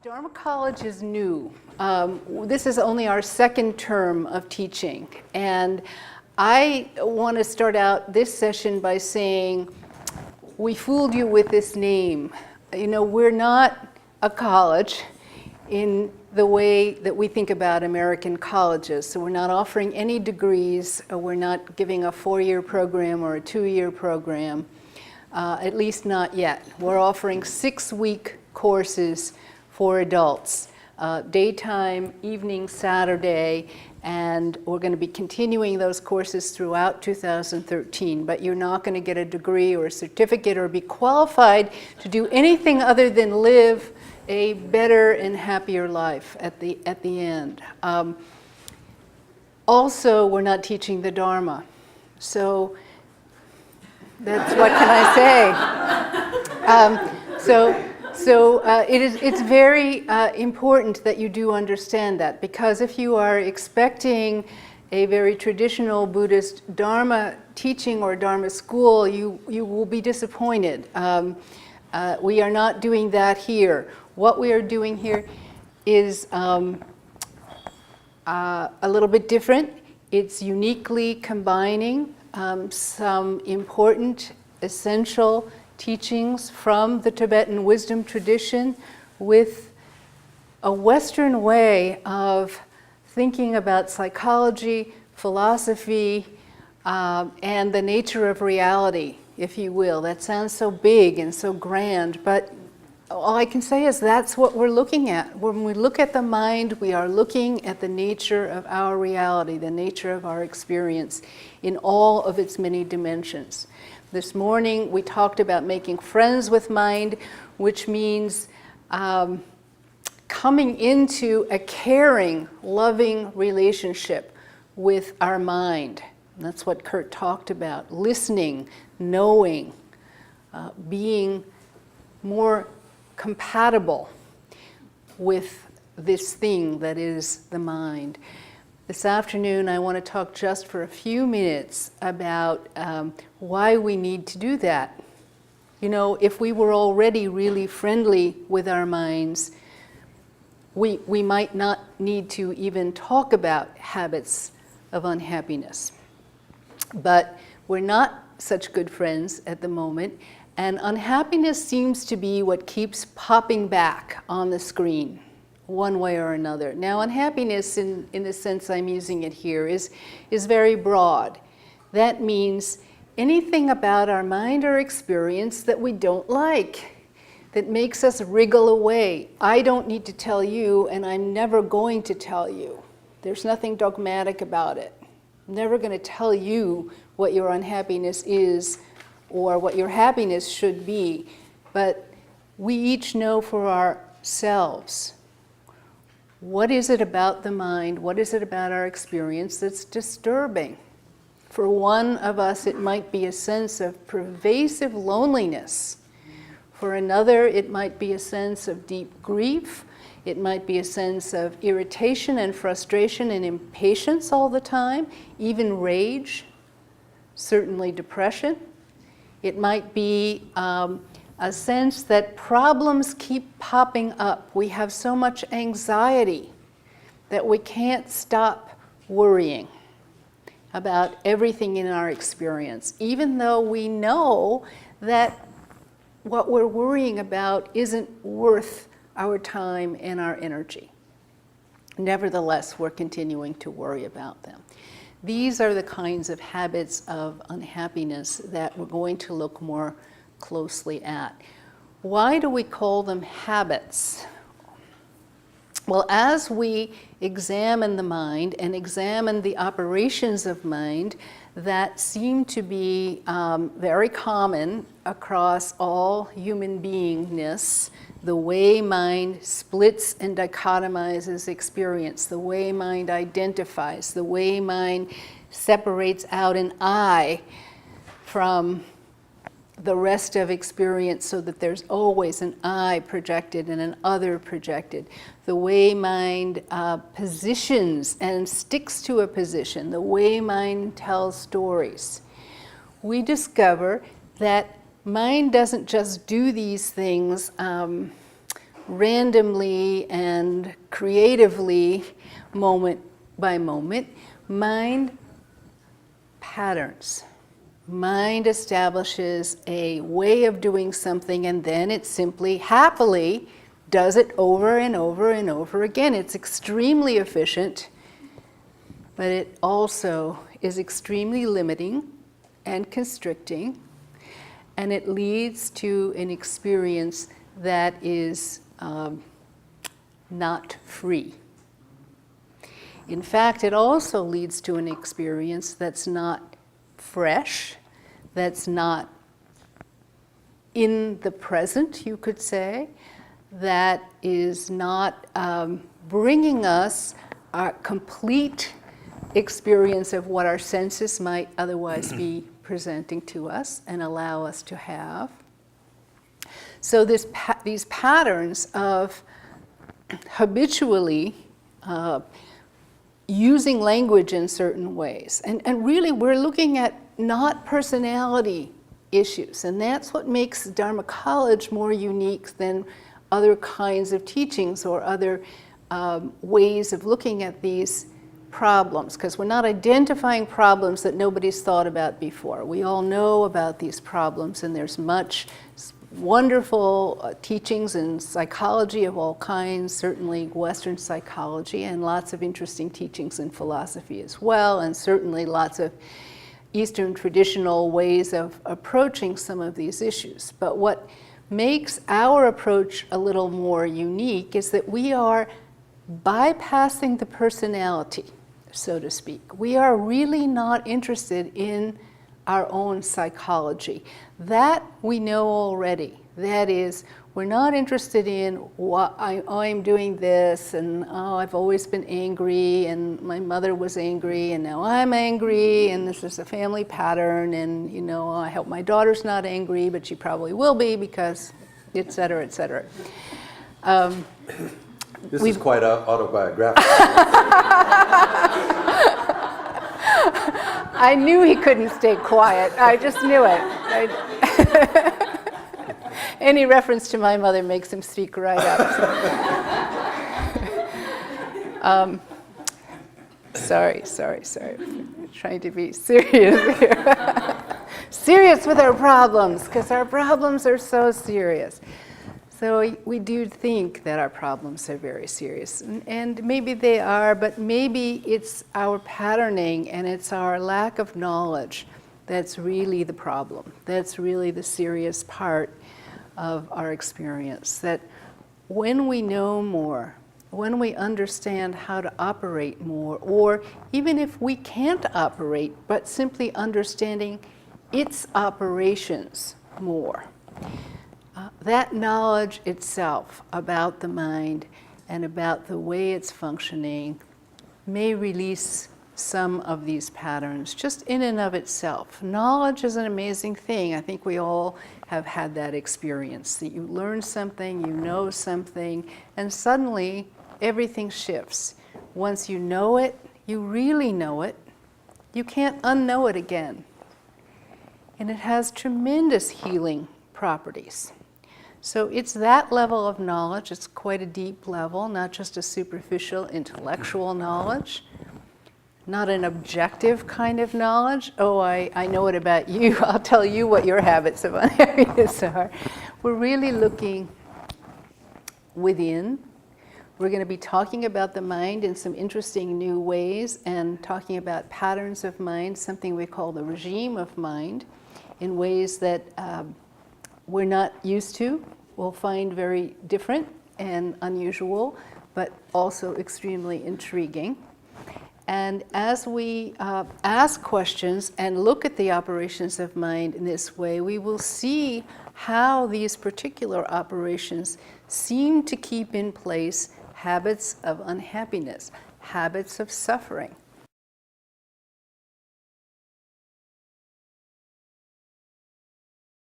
Dharma College is new. This is only our second term of teaching, and I want to start out this session by saying we fooled you with this name. You know, we're not a college in the way that we think about American colleges. So we're not offering any degrees, or we're not giving a 4-year program or a 2-year program, at least not yet. We're offering 6-week courses for adults, daytime, evening, Saturday, and we're going to be continuing those courses throughout 2013, but you're not going to get a degree or a certificate or be qualified to do anything other than live a better and happier life at the end. Also, we're not teaching the Dharma, so that's what can I say? It's very important that you do understand that, because if you are expecting a very traditional Buddhist Dharma teaching or Dharma school, you will be disappointed. We are not doing that here. What we are doing here is a little bit different. It's uniquely combining some important, essential teachings from the Tibetan wisdom tradition with a Western way of thinking about psychology, philosophy, and the nature of reality, if you will. That sounds so big and so grand, but all I can say is that's what we're looking at. When we look at the mind, we are looking at the nature of our reality, the nature of our experience in all of its many dimensions. This morning we talked about making friends with mind, which means coming into a caring, loving relationship with our mind. And that's what Curt talked about: listening, knowing, being more compatible with this thing that is the mind. This afternoon, I want to talk just for a few minutes about why we need to do that. You know, if we were already really friendly with our minds, we might not need to even talk about habits of unhappiness. But we're not such good friends at the moment, and unhappiness seems to be what keeps popping back on the screen, one way or another. Now, unhappiness, in the sense I'm using it here, is very broad. That means anything about our mind or experience that we don't like, that makes us wriggle away. I don't need to tell you, and I'm never going to tell you. There's nothing dogmatic about it. I'm never going to tell you what your unhappiness is or what your happiness should be, but we each know for ourselves. What is it about the mind? What is it about our experience that's disturbing? For one of us, it might be a sense of pervasive loneliness. For another, it might be a sense of deep grief. It might be a sense of irritation and frustration and impatience all the time, even rage, certainly depression. It might be a sense that problems keep popping up. We have so much anxiety that we can't stop worrying about everything in our experience, even though we know that what we're worrying about isn't worth our time and our energy. Nevertheless, we're continuing to worry about them. These are the kinds of habits of unhappiness that we're going to look more closely at. Why do we call them habits? Well, as we examine the mind and examine the operations of mind that seem to be very common across all human beingness, the way mind splits and dichotomizes experience, the way mind identifies, the way mind separates out an I from the rest of experience so that there's always an I projected and an other projected, the way mind positions and sticks to a position, the way mind tells stories. We discover that mind doesn't just do these things randomly and creatively, moment by moment, mind patterns. Mind establishes a way of doing something, and then it simply, happily, does it over and over and over again. It's extremely efficient, but it also is extremely limiting and constricting, and it leads to an experience that is not free. In fact, it also leads to an experience that's not fresh, that's not in the present, you could say, that is not bringing us a complete experience of what our senses might otherwise be presenting to us and allow us to have. So these patterns of habitually using language in certain ways, and really we're looking at not personality issues, and that's what makes Dharma College more unique than other kinds of teachings or other ways of looking at these problems, because we're not identifying problems that nobody's thought about before. We all know about these problems, and there's much wonderful teachings in psychology of all kinds, certainly Western psychology, and lots of interesting teachings in philosophy as well, and certainly lots of Eastern traditional ways of approaching some of these issues. But what makes our approach a little more unique is that we are bypassing the personality, so to speak. We are really not interested in our own psychology. That we know already. That is, we're not interested in what I'm doing this, and I've always been angry, and my mother was angry, and now I'm angry, and this is a family pattern, and I hope my daughter's not angry, but she probably will be because, et cetera, et cetera. This is quite autobiographical. I knew he couldn't stay quiet. I just knew it. Any reference to my mother makes him speak right up. Sorry. I'm trying to be serious here. Serious with our problems, because our problems are so serious. So we do think that our problems are very serious, and maybe they are, but maybe it's our patterning and it's our lack of knowledge that's really the problem. That's really the serious part of our experience. That when we know more, when we understand how to operate more, or even if we can't operate, but simply understanding its operations more, that knowledge itself about the mind and about the way it's functioning may release some of these patterns just in and of itself. Knowledge is an amazing thing. I think we all have had that experience, that you learn something, you know something, and suddenly everything shifts. Once you know it, you really know it, you can't unknow it again. And it has tremendous healing properties. So it's that level of knowledge. It's quite a deep level, not just a superficial intellectual knowledge, not an objective kind of knowledge. Oh, I know it about you. I'll tell you what your habits of unhappiness are. We're really looking within. We're going to be talking about the mind in some interesting new ways and talking about patterns of mind, something we call the regime of mind, in ways that we're not used to, we'll find very different and unusual, but also extremely intriguing. And as we ask questions and look at the operations of mind in this way, we will see how these particular operations seem to keep in place habits of unhappiness, habits of suffering,